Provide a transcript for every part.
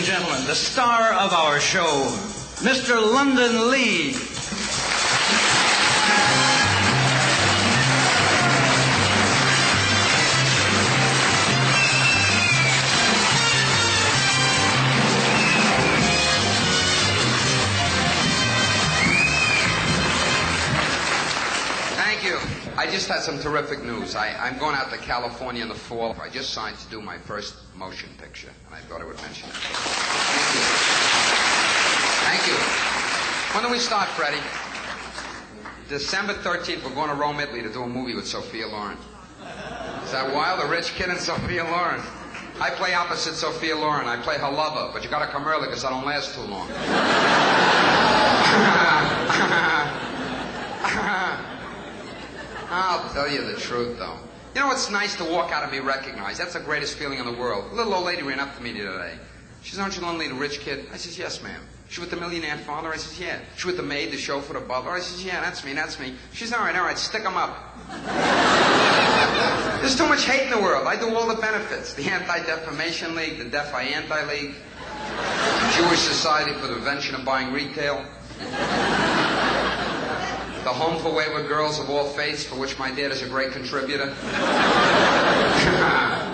gentlemen, the star of our show, Mr. Londonlee. Thank you. I just had some terrific news. I'm going out to California in the fall. I just signed to do my first motion picture, and I thought I would mention it. Thank you. When do we start, Freddie? December 13th, we're going to Rome, Italy to do a movie with Sophia Loren. Is that wild? A rich kid and Sophia Loren. I play opposite Sophia Loren. I play her lover, but you got to come early because I don't last too long. I'll tell you the truth, though. You know, it's nice to walk out and be recognized. That's the greatest feeling in the world. A little old lady ran up to me today. She says, "Aren't you Londonlee, the rich kid?" I says, "Yes, ma'am." "She with the millionaire father?" I says, "Yeah." "She with the maid, the chauffeur, the butler?" I says, "Yeah, that's me, that's me." She's, all right, stick 'em up." There's too much hate in the world. I do all the benefits. The Anti-Defamation League, the Defi-Anti League, Jewish Society for the Prevention of Buying Retail, the Home for Wayward Girls of All Faiths, for which my dad is a great contributor.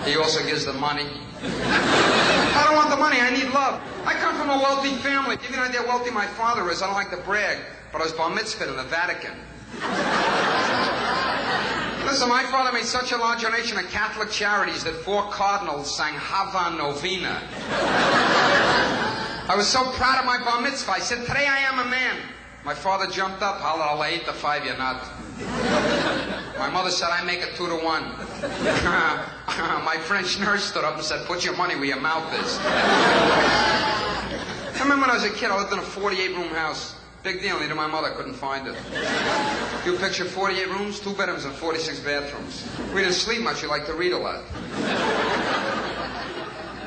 He also gives them money. I don't want the money, I need love. I come from a wealthy family. To give you an idea how wealthy my father is, I don't like to brag, but I was bar mitzvahed in the Vatican. Listen, my father made such a large donation to Catholic charities that 4 cardinals sang Hava Novena. I was so proud of my bar mitzvah. I said, "Today I am a man." My father jumped up. "I'll 8 to 5, you're not." My mother said, "I make it 2 to 1. My French nurse stood up and said, "Put your money where your mouth is." I remember when I was a kid, I lived in a 48-room house. Big deal, neither my mother couldn't find it. You picture 48 rooms, 2 bedrooms, and 46 bathrooms. We didn't sleep much, we liked to read a lot.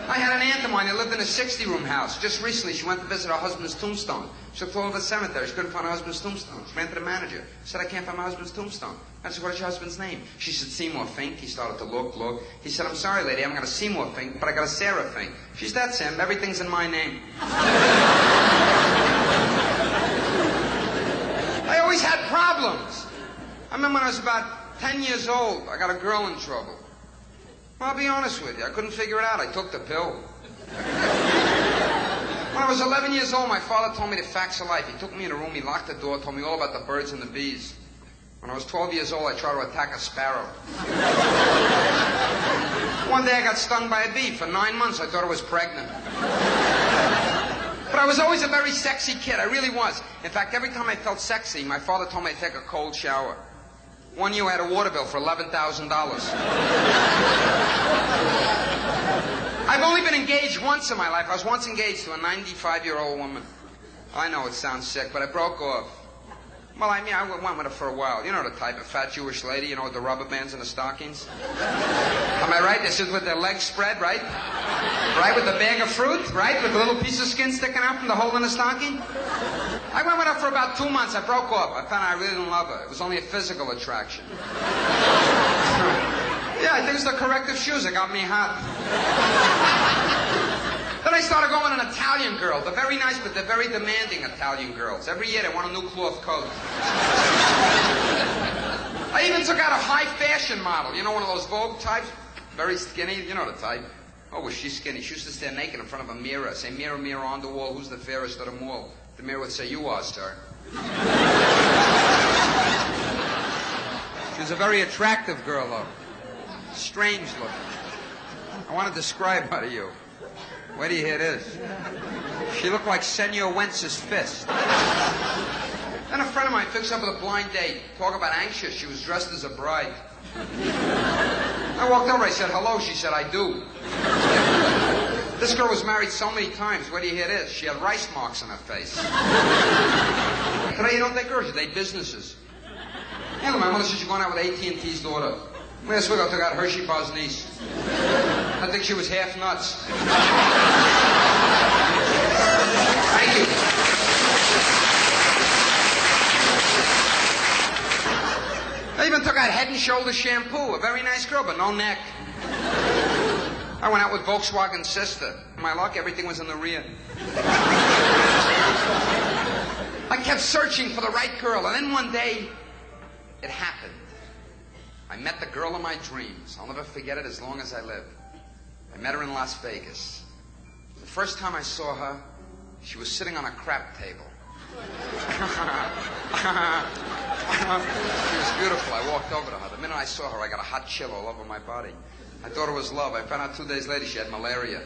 I had an aunt of mine that lived in a 60-room house. Just recently, she went to visit her husband's tombstone. She looked all over the cemetery. She couldn't find her husband's tombstone. She ran to the manager. She said, "I can't find my husband's tombstone." I said, "What is your husband's name?" She said, "Seymour Fink." He started to look. He said, "I'm sorry, lady, I haven't got a Seymour Fink, but I got a Sarah Fink." She said, "That's him. Everything's in my name." I always had problems. I remember when I was about 10 years old, I got a girl in trouble. Well, I'll be honest with you. I couldn't figure it out. I took the pill. When I was 11 years old, my father told me the facts of life. He took me in a room, he locked the door, told me all about the birds and the bees. When I was 12 years old, I tried to attack a sparrow. One day I got stung by a bee. For 9 months, I thought I was pregnant. But I was always a very sexy kid. I really was. In fact, every time I felt sexy, my father told me to take a cold shower. One year I had a water bill for $11,000. I've only been engaged once in my life. I was once engaged to a 95-year-old woman. I know it sounds sick, but I broke off. Well, I went with her for a while. You know the type, a fat Jewish lady, you know, with the rubber bands and the stockings. Am I right? This is with their legs spread, right? Right, with the bag of fruit, right? With the little piece of skin sticking out from the hole in the stocking. I went with her for about 2 months. I broke off. I found out I really didn't love her. It was only a physical attraction. Yeah, I think it's the corrective shoes that got me hot. Then I started going with an Italian girl. They're very nice, but they're very demanding Italian girls. Every year they want a new cloth coat. I even took out a high fashion model. You know, one of those Vogue types? Very skinny. You know the type. Oh, was she skinny? She used to stand naked in front of a mirror. Say, "Mirror, mirror on the wall, who's the fairest of them all?" The mirror would say, "You are, sir." She was a very attractive girl, though. Strange looking. I want to describe her to you. Where do you hear this? She looked like Senor Wentz's fist. Then a friend of mine fixed up with a blind date. Talk about anxious. She was dressed as a bride. I walked over. I said, "Hello." She said, "I do." This girl was married so many times. Where do you hear this? She had rice marks on her face. Today you don't date girls, you date businesses. Yeah, my mother said she's going out with AT&T's daughter. Last week I took out Hershey Bar's niece. I think she was half nuts. Thank you. I even took out Head and Shoulders shampoo. A very nice girl, but no neck. I went out with Volkswagen's sister. My luck, everything was in the rear. I kept searching for the right girl, and then one day, it happened. I met the girl of my dreams. I'll never forget it as long as I live. I met her in Las Vegas. The first time I saw her, she was sitting on a crap table. She was beautiful. I walked over to her. The minute I saw her, I got a hot chill all over my body. I thought it was love. I found out 2 days later she had malaria.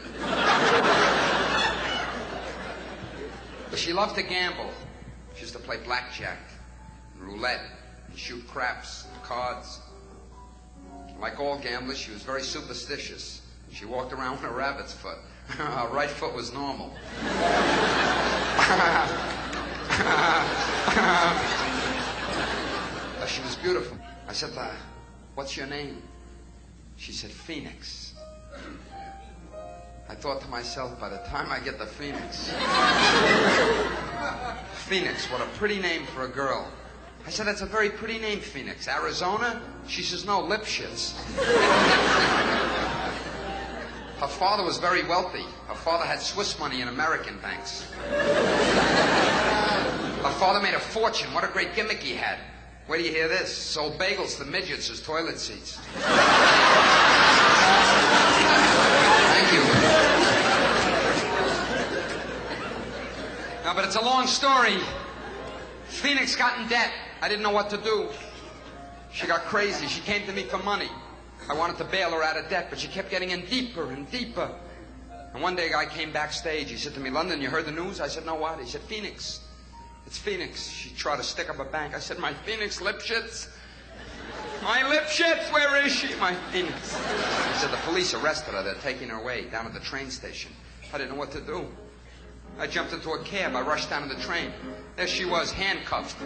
But she loved to gamble. She used to play blackjack, and roulette, and shoot craps, and cards. Like all gamblers, she was very superstitious. She walked around with a rabbit's foot. Her right foot was normal. She was beautiful. I said to her, "What's your name?" She said, "Phoenix." I thought to myself, by the time I get to Phoenix... Phoenix, what a pretty name for a girl. I said, "That's a very pretty name, Phoenix. Arizona?" She says, "No, Lipschitz." Her father was very wealthy. Her father had Swiss money in American banks. Her father made a fortune. What a great gimmick he had. Where do you hear this? Sold bagels to midgets as toilet seats. Thank you. No, but it's a long story. Phoenix got in debt. I didn't know what to do. She got crazy. She came to me for money. I wanted to bail her out of debt, but she kept getting in deeper and deeper. And one day a guy came backstage. He said to me, "London, you heard the news?" I said, "No, what?" He said, "Phoenix. It's Phoenix." She tried to stick up a bank. I said, "My Phoenix Lipschitz? My Lipschitz, where is she? My Phoenix." He said, "The police arrested her. They're taking her away down at the train station." I didn't know what to do. I jumped into a cab. I rushed down to the train. There she was, handcuffed.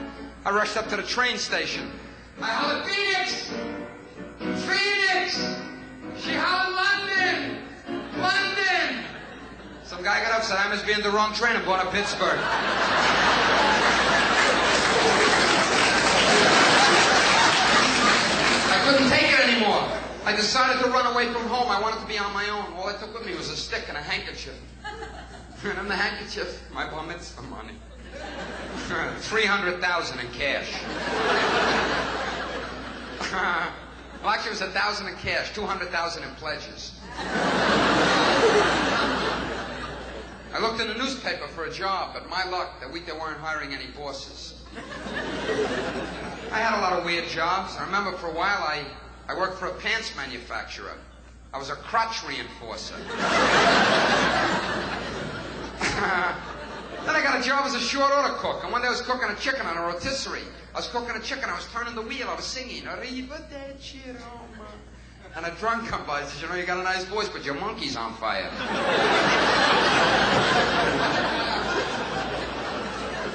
I rushed up to the train station. I hollered, "Phoenix! Phoenix!" She hollered, "London! London!" Some guy got up, said, "I must be in the wrong train. I'm going to Pittsburgh." I couldn't take it anymore. I decided to run away from home. I wanted to be on my own. All I took with me was a stick and a handkerchief. And in the handkerchief, my bar mitzvah money. $300,000 in cash. Well, actually, it was $1,000 in cash, $200,000 in pledges. I looked in the newspaper for a job, but my luck, that week they weren't hiring any bosses. I had a lot of weird jobs. I remember for a while I worked for a pants manufacturer. I was a crotch reinforcer. Then I got a job as a short order cook, and one day I was cooking a chicken on a rotisserie. I was cooking a chicken, I was turning the wheel, I was singing, "Arrivederci Roma." And a drunk come by and says, "You know, you got a nice voice, but your monkey's on fire."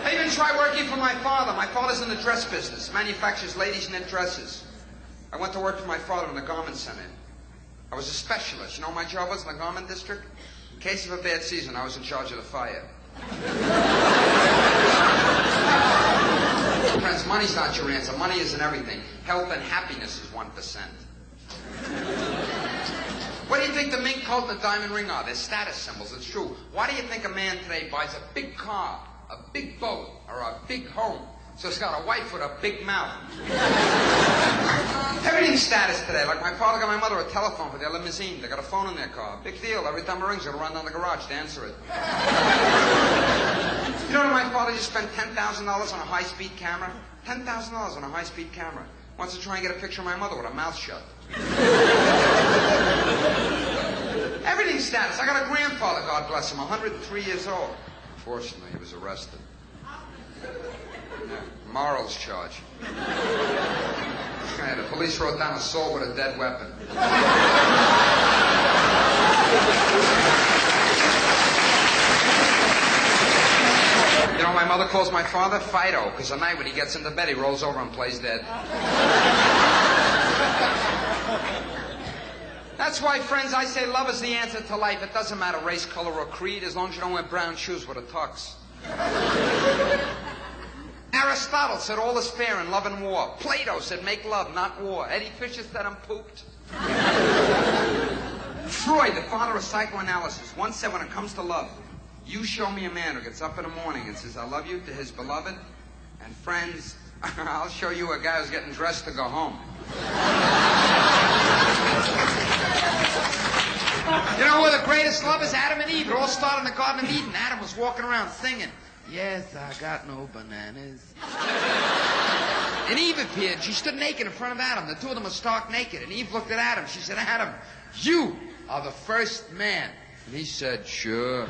I even tried working for my father. My father's in the dress business, manufactures ladies' knit dresses. I went to work for my father in the garment center. I was a specialist. You know what my job was in the garment district? In case of a bad season, I was in charge of the fire. Friends, money's not your answer. Money isn't everything. Health and happiness is 1%. What do you think the mink coat and the diamond ring are? They're status symbols. It's true. Why do you think a man today buys a big car, a big boat, or a big home? So it's got a wife with a big mouth. Everything's status today. Like my father got my mother a telephone for their limousine. They got a phone in their car. Big deal. Every time it rings, they'll run down the garage to answer it. You know what my father just spent $10,000 on a high-speed camera? $10,000 on a high-speed camera. Wants to try and get a picture of my mother with her mouth shut. Everything's status. I got a grandfather, God bless him, 103 years old. Unfortunately, he was arrested. Yeah, morals charge. Yeah, the police wrote down assault with a dead weapon. You know, my mother calls my father Fido, because at night when he gets into bed, he rolls over and plays dead. That's why, friends, I say love is the answer to life. It doesn't matter race, color, or creed, as long as you don't wear brown shoes with a tux. Aristotle said all is fair in love and war. Plato said make love, not war. Eddie Fisher said I'm pooped. Freud, the father of psychoanalysis, once said when it comes to love, you show me a man who gets up in the morning and says, I love you, to his beloved and friends, I'll show you a guy who's getting dressed to go home. You know who the greatest love is? Adam and Eve. It all started in the Garden of Eden. Adam was walking around singing, yes, I got no bananas. And Eve appeared. She stood naked in front of Adam. The two of them were stark naked. And Eve looked at Adam. She said, Adam, you are the first man. And he said, sure.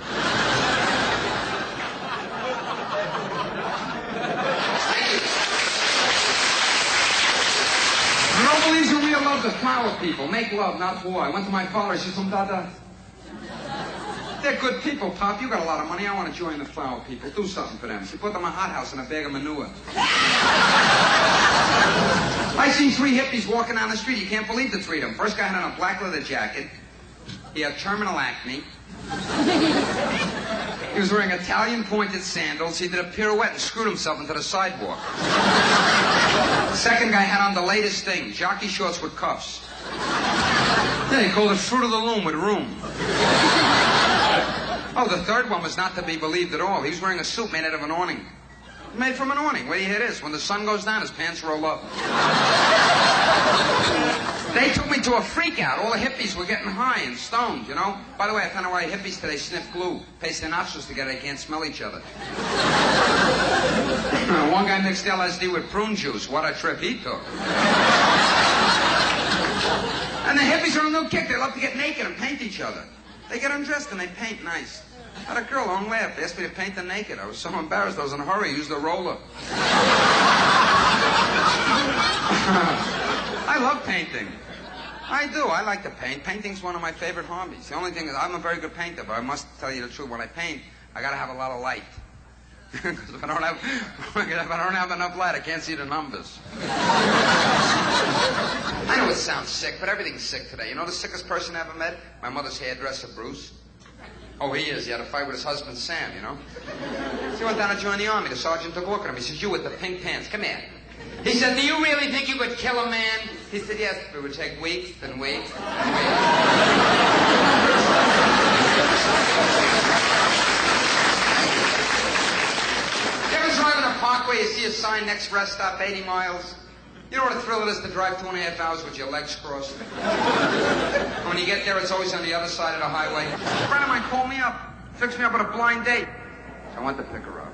Nobody's who real love the flower people. Make love, not war. I went to my father. She said, Dada. They're good people, Pop. You got a lot of money. I want to join the flower people. Do something for them. So put them in a hothouse and a bag of manure. I seen 3 hippies walking down the street. You can't believe the 3 of them. First guy had on a black leather jacket. He had terminal acne. He was wearing Italian pointed sandals. He did a pirouette and screwed himself into the sidewalk. The second guy had on the latest thing, jockey shorts with cuffs. They called it Fruit of the Loom with room. Oh, the third one was not to be believed at all. He was wearing a suit made out of an awning. Made from an awning. Where do you hear this? When the sun goes down, his pants roll up. They took me to a freak out. All the hippies were getting high and stoned, you know. By the way, I found out why hippies today sniff glue, paste their nostrils together, they can't smell each other. One guy mixed LSD with prune juice. What a trip he took. And the hippies are on a new kick. They love to get naked and paint each other. They get undressed and they paint nice. I had a girl on laugh. They asked me to paint them naked. I was so embarrassed. I was in a hurry. I used a roller. I love painting. I do. I like to paint. Painting's one of my favorite hobbies. The only thing is I'm a very good painter, but I must tell you the truth. When I paint, I got to have a lot of light. Because if I don't have enough light, I can't see the numbers. I know it sounds sick, but everything's sick today. You know the sickest person I ever met? My mother's hairdresser, Bruce. Oh, he is. He had a fight with his husband, Sam, you know. So he went down to join the army. The sergeant took a look at him. He says, you with the pink pants, come here. He said, do you really think you could kill a man? He said, yes, but it would take weeks and weeks and weeks. You ever drive in a parkway, you see a sign, next rest stop, 80 miles? You know what a thrill it is to drive 2.5 hours with your legs crossed? When you get there, it's always on the other side of the highway. A friend of mine called me up, fixed me up at a blind date. So I went to pick her up.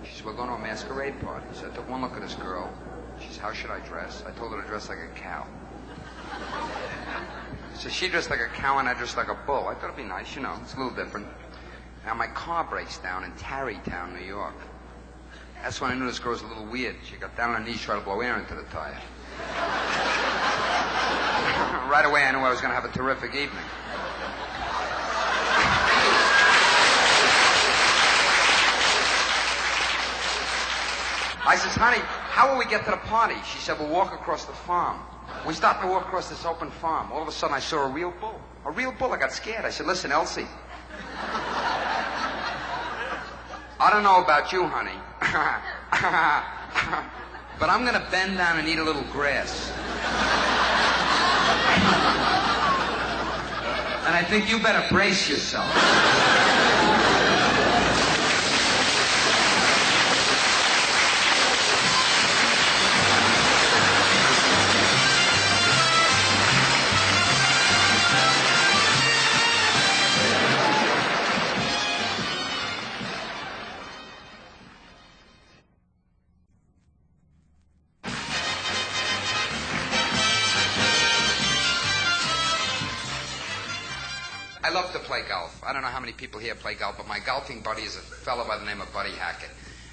She said, we're going to a masquerade party. So I took one look at this girl. She said, how should I dress? I told her to dress like a cow. So she dressed like a cow and I dressed like a bull. I thought it'd be nice, you know, it's a little different. Now my car breaks down in Tarrytown, New York. That's when I knew this girl was a little weird. She got down on her knees, tried to blow air into the tire. Right away, I knew I was going to have a terrific evening. I says, honey, how will we get to the party? She said, we'll walk across the farm. We stopped to walk across this open farm. All of a sudden, I saw a real bull. A real bull. I got scared. I said, listen, Elsie. I don't know about you, honey. But I'm going to bend down and eat a little grass. And I think you better brace yourself. I love to play golf. I don't know how many people here play golf, but my golfing buddy is a fellow by the name of Buddy Hackett.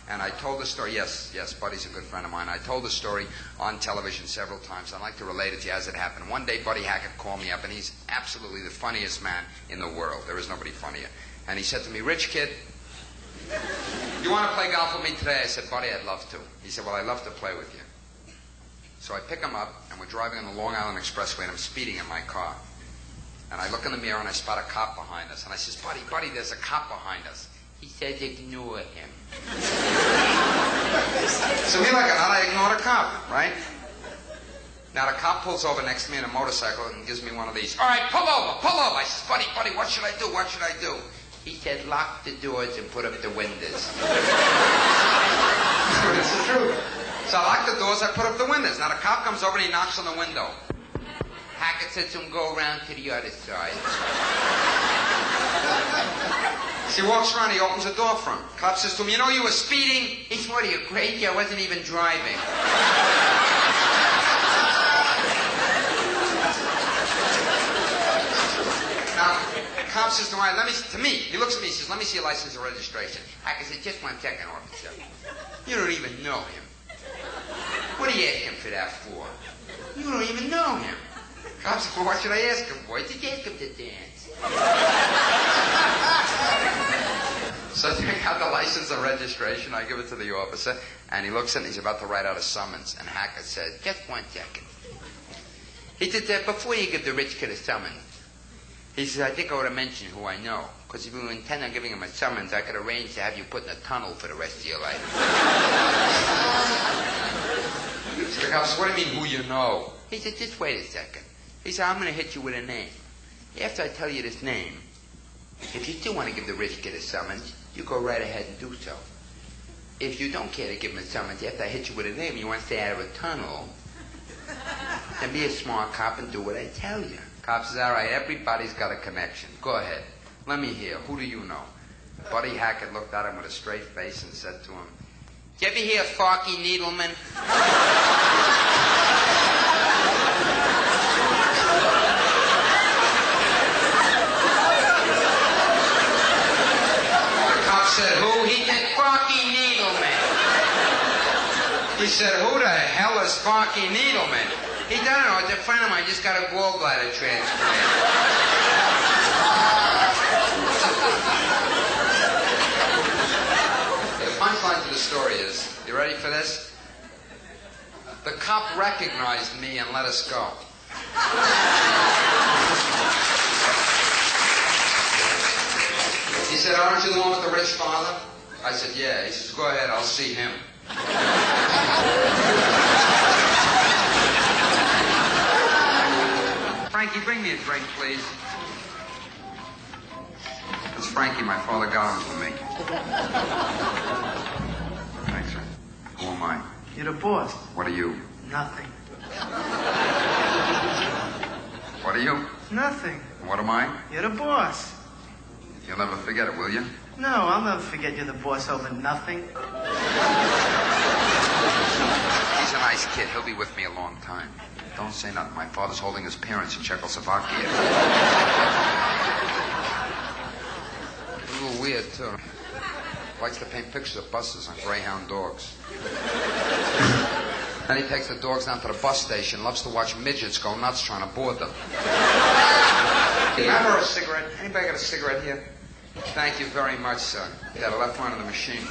And I told the story, yes, Buddy's a good friend of mine. I told the story on television several times. I'd like to relate it to you as it happened. One day, Buddy Hackett called me up, and he's absolutely the funniest man in the world. There is nobody funnier. And he said to me, Rich kid, you want to play golf with me today? I said, Buddy, I'd love to. He said, well, I'd love to play with you. So I pick him up, and we're driving on the Long Island Expressway, and I'm speeding in my car. And I look in the mirror and I spot a cop behind us. And I says, Buddy, there's a cop behind us. He says, ignore him. So me like a nut, I ignore the cop, right? Now, the cop pulls over next to me on a motorcycle and gives me one of these. All right, pull over, pull over. I says, buddy, what should I do? What should I do? He said, lock the doors and put up the windows. It's the truth. So I lock the doors, I put up the windows. Now, the cop comes over and he knocks on the window. Hackett said to him, go around to the other side. So he walks around, he opens the door for him. Cop says to him, you know you were speeding? He said, what are you, crazy? I wasn't even driving. Now, the cop says to me, he looks at me, he says, let me see your license and registration. Hackett said, just 1 second, officer. You don't even know him. What are you asking for that for? You don't even know him. Cop said, well, what should I ask him for? He said, ask him to dance. So I take out the license and registration, I give it to the officer, and he looks at it and he's about to write out a summons. And Hackett said, just 1 second. He said, before you give the rich kid a summons, he says, I think I ought to mention who I know. Because if you intend on giving him a summons, I could arrange to have you put in a tunnel for the rest of your life. So the cop says, what do you mean, who you know? He said, just wait a second. He said, I'm going to hit you with a name. After I tell you this name, if you still want to give the rich kid a summons, you go right ahead and do so. If you don't care to give him a summons after I hit you with a name, you want to stay out of a tunnel, then be a smart cop and do what I tell you. Cop says, all right, everybody's got a connection. Go ahead. Let me hear. Who do you know? Buddy Hackett looked at him with a straight face and said to him, did you ever hear Farky Needleman? The cop said, who? He said, Farky Needleman. He said, who the hell is Farky Needleman? He said, I don't know, it's a friend of mine, just got a gallbladder transplant. The punchline to the story is, you ready for this? The cop recognized me and let us go. He said, aren't you the one with the rich father? I said, yeah. He says, go ahead, I'll see him. Frankie, bring me a drink, please. It's Frankie. My father got him for me. Thanks, sir. Who am I? You're the boss. What are you? Nothing. What are you? Nothing. What am I? You're the boss. You'll never forget it, will you? No, I'll never forget you're the boss over nothing. He's a nice kid. He'll be with me a long time. Don't say nothing. My father's holding his parents in Czechoslovakia. A little weird, too. Likes to paint pictures of buses on greyhound dogs. Then he takes the dogs down to the bus station, loves to watch midgets go nuts trying to board them. Can I borrow a cigarette? Anybody got a cigarette here? Thank you very much, sir. Yeah, the left one of the machine.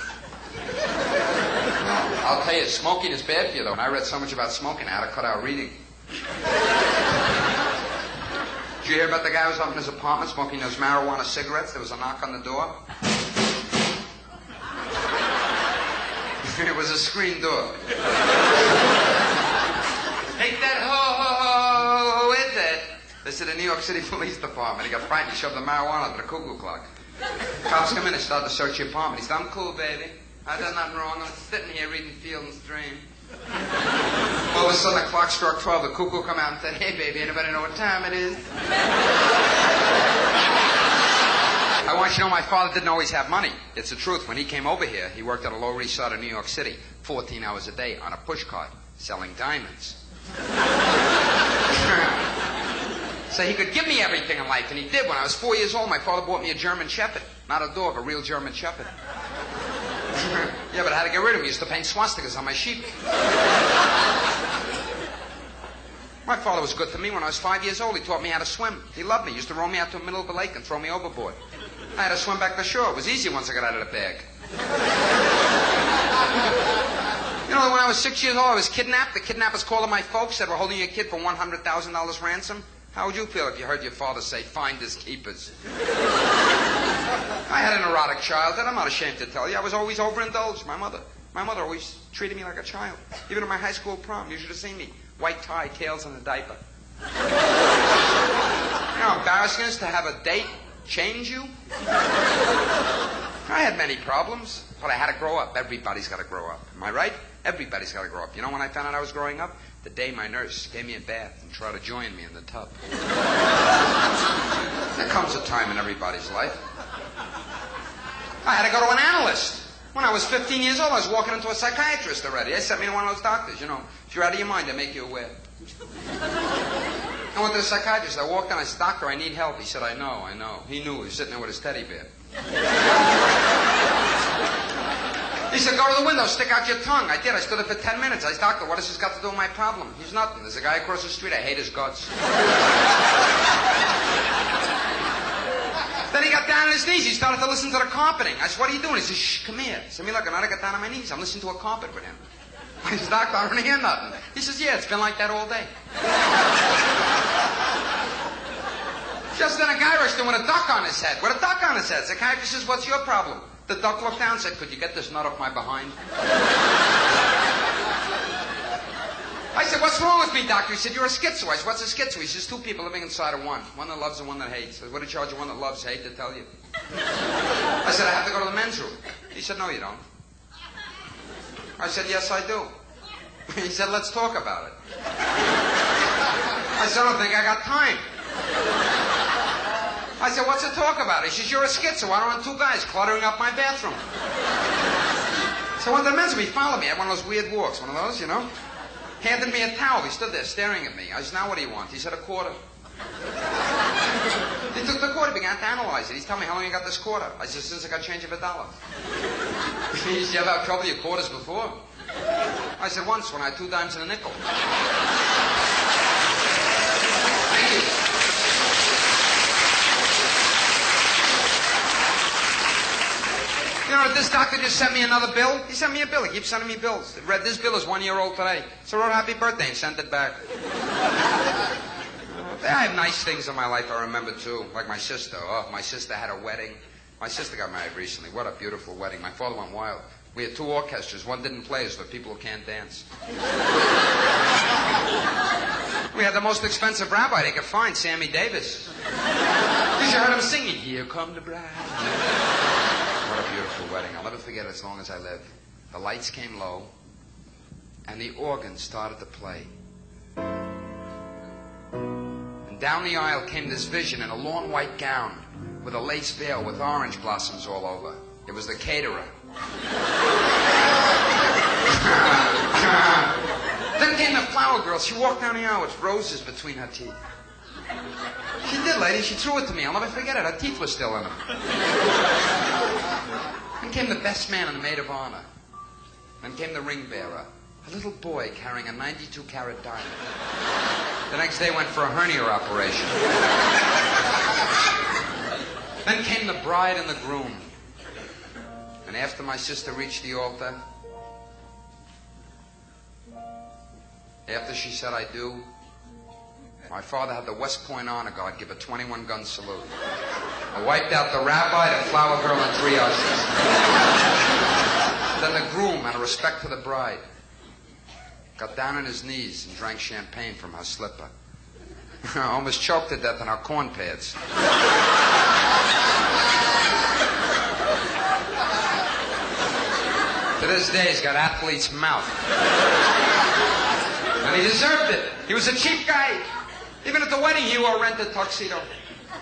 I'll tell you, smoking is bad for you, though. I read so much about smoking, I had to cut out reading. Did you hear about the guy who was up in his apartment smoking those marijuana cigarettes? There was a knock on the door. It was a screen door. Take that, who is it? This is the New York City Police Department. He got frightened. He shoved the marijuana to the cuckoo clock. Cops come in and start to search your apartment. He said, I'm cool, baby. I done nothing wrong. I'm sitting here reading Field and Stream. All of a sudden, the clock struck 12. The cuckoo come out and said, hey, baby, anybody know what time it is? I want you to know my father didn't always have money. It's the truth. When he came over here, he worked at a Lower East Side of New York City, 14 hours a day on a pushcart, selling diamonds. So he could give me everything in life, and he did. When I was 4 years old, my father bought me a German Shepherd. Not a dog, a real German Shepherd. Yeah, but I had to get rid of him. He used to paint swastikas on my sheep. My father was good to me. When I was 5 years old, he taught me how to swim. He loved me. He used to row me out to the middle of the lake and throw me overboard. I had to swim back to shore. It was easy once I got out of the bag. You know, when I was 6 years old, I was kidnapped. The kidnappers called my folks, said, we're holding your kid for $100,000 ransom. How would you feel if you heard your father say, finders keepers? I had an erotic childhood. I'm not ashamed to tell you. I was always overindulged. My mother always treated me like a child. Even at my high school prom, you should have seen me white tie, tails in a diaper. You know how embarrassing it is to have a date change you? I had many problems, but I had to grow up. Everybody's got to grow up. Am I right? Everybody's got to grow up. You know when I found out I was growing up? The day my nurse gave me a bath and tried to join me in the tub. There comes a time in everybody's life. I had to go to an analyst. When I was 15 years old, I was walking into a psychiatrist already. They sent me to one of those doctors, you know. If you're out of your mind, they make you aware. I went to the psychiatrist. I walked in. I said, "Doctor, I need help." He said, I know. He knew. He was sitting there with his teddy bear. He said, "Go to the window, stick out your tongue." I did. I stood there for 10 minutes. I said, "Doctor, what has this got to do with my problem?" He's nothing. There's a guy across the street. I hate his guts. Then he got down on his knees. He started to listen to the carpeting. I said, "What are you doing?" He said, "Shh, come here." I said, "Look, I'm not got down on my knees. I'm listening to a carpet with him." I said, "Doctor, I don't hear nothing." He says, "Yeah, it's been like that all day." Just then a guy rushed in with a duck on his head. With a duck on his head. The psychiatrist says, "What's your problem?" The duck looked down and said, "Could you get this nut off my behind?" I said, "What's wrong with me, doctor?" He said, "You're a schizo." I said, "What's a schizo?" He says, "Two people living inside of one. One that loves and one that hates." I said, "What did you charge you one that loves, hate to tell you?" I said, "I have to go to the men's room." He said, "No, you don't." I said, "Yes, I do." He said, "Let's talk about it." I said, "I don't think I got time." I said, "What's to talk about?" He says, "You're a schizo. I don't want two guys cluttering up my bathroom." So I went to the men's room. He followed me. I had one of those weird walks, one of those, you know. Handed me a towel. He stood there staring at me. I said, "Now what do you want?" He said, "A quarter." He took the quarter, began to analyze it. He's telling me, "How long you got this quarter?" I said, "Since I got change of $1. He said, "You ever have trouble with your quarters before?" I said, "Once, when I had 2 dimes and a nickel." Thank you. You know, this doctor just sent me another bill. He sent me a bill. He keeps sending me bills. Read this bill is 1 year old today. So I wrote happy birthday and sent it back. I have nice things in my life I remember, too. Like my sister. Oh, my sister had a wedding. My sister got married recently. What a beautiful wedding. My father went wild. We had 2 orchestras. One didn't play us for people who can't dance. We had the most expensive rabbi they could find, Sammy Davis. You should heard him singing, "Here come the bride." What a beautiful wedding. I'll never forget it as long as I live. The lights came low, and the organ started to play. And down the aisle came this vision in a long white gown with a lace veil with orange blossoms all over. It was the caterer. Then came the flower girl. She walked down the aisle with roses between her teeth. She did, lady. She threw it to me. I'll never forget it. Her teeth were still in them. Then came the best man and the maid of honor. Then came the ring bearer, a little boy carrying a 92-carat diamond. The next day went for a hernia operation. Then came the bride and the groom. And after my sister reached the altar, after she said "I do," my father had the West Point Honor Guard give a 21-gun salute. I wiped out the rabbi, the flower girl, and 3 ushers. Then the groom, out of respect for the bride, got down on his knees and drank champagne from her slipper. I almost choked to death on our corn pads. To this day, he's got athlete's mouth. And he deserved it. He was a cheap guy. Even at the wedding, he wore a rented tuxedo.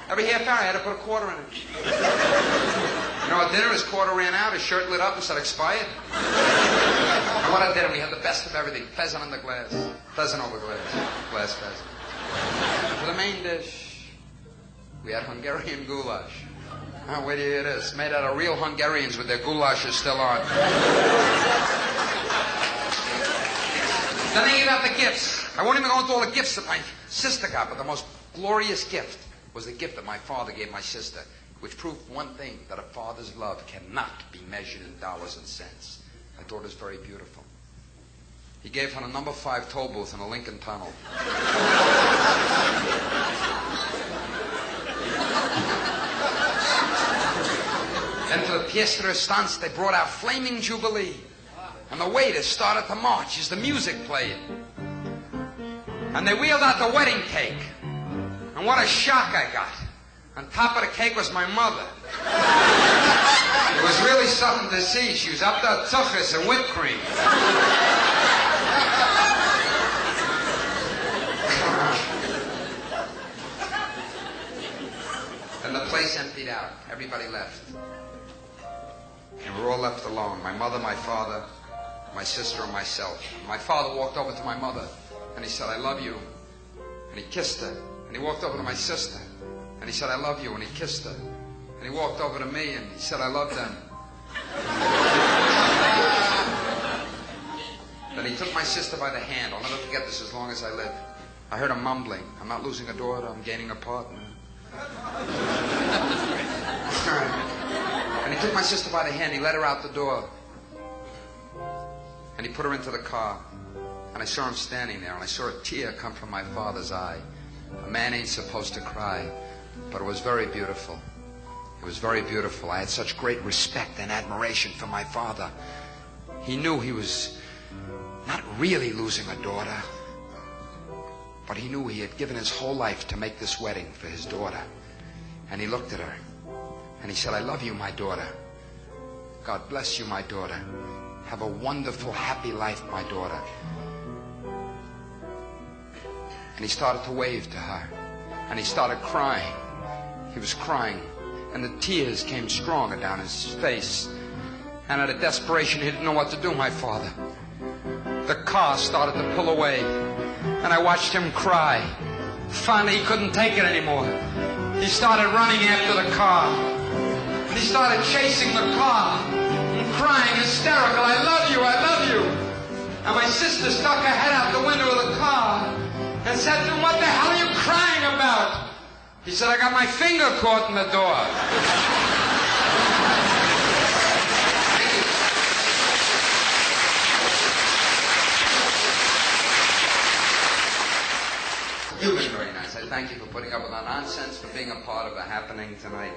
Every half hour, I had to put a quarter in it. You know, at dinner, his quarter ran out, his shirt lit up and said expired. And what I did, we had the best of everything. Pheasant on the glass. Pheasant over glass. Glass pheasant. For the main dish, we had Hungarian goulash. Oh, wait till you hear this. Made out of real Hungarians with their goulashes still on. Then they gave out the gifts. I won't even go into all the gifts that my sister got, but the most glorious gift was the gift that my father gave my sister, which proved one thing, that a father's love cannot be measured in dollars and cents. I thought it was very beautiful. He gave her a number 5 toll booth in a Lincoln tunnel. Then for the pièce de résistance, they brought out Flaming Jubilee. And the waiters started to march as the music played. And they wheeled out the wedding cake. And what a shock I got. On top of the cake was my mother. It was really something to see. She was up to tuchus and whipped cream. And the place emptied out. Everybody left. And we were all left alone. My mother, my father, my sister, and myself. My father walked over to my mother, and he said, I love you. And he kissed her. And he walked over to my sister, and he said, I love you. And he kissed her. And he walked over to me, and he said, I love them. Then he took my sister by the hand. I'll never forget this as long as I live. I heard him mumbling, I'm not losing a daughter, I'm gaining a partner. And he took my sister by the hand, he led her out the door. And he put her into the car. And I saw him standing there, and I saw a tear come from my father's eye. A man ain't supposed to cry, but it was very beautiful. It was very beautiful. I had such great respect and admiration for my father. He knew he was not really losing a daughter, but he knew he had given his whole life to make this wedding for his daughter. And he looked at her, and he said, I love you, my daughter. God bless you, my daughter. Have a wonderful, happy life, my daughter. And he started to wave to her, and he started crying. He was crying, and the tears came stronger down his face. And out of desperation, he didn't know what to do, my father. The car started to pull away, and I watched him cry. Finally, he couldn't take it anymore. He started running after the car, and he started chasing the car, and crying hysterical, I love you, I love you. And my sister stuck her head out the window of the car and said to him, what the hell are you crying about? He said, I got my finger caught in the door. You've been very nice. I thank you for putting up with our nonsense, for being a part of the happening tonight.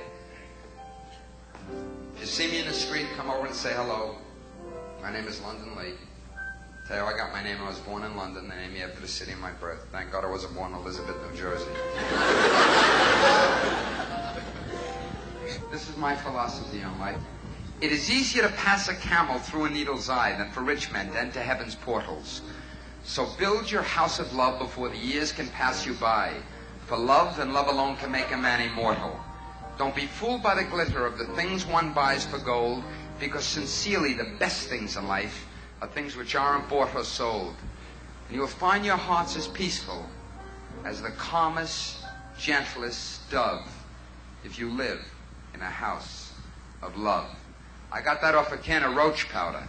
If you see me in the street, come over and say hello. My name is London Lee. Tell you, I got my name. I was born in London. They named me after the city of my birth. Thank God I wasn't born in Elizabeth, New Jersey. This is my philosophy on life. It is easier to pass a camel through a needle's eye than for rich men to enter heaven's portals. So build your house of love before the years can pass you by. For love and love alone can make a man immortal. Don't be fooled by the glitter of the things one buys for gold, because sincerely the best things in life are things which aren't bought or sold. And you will find your hearts as peaceful as the calmest, gentlest dove if you live in a house of love. I got that off a can of roach powder.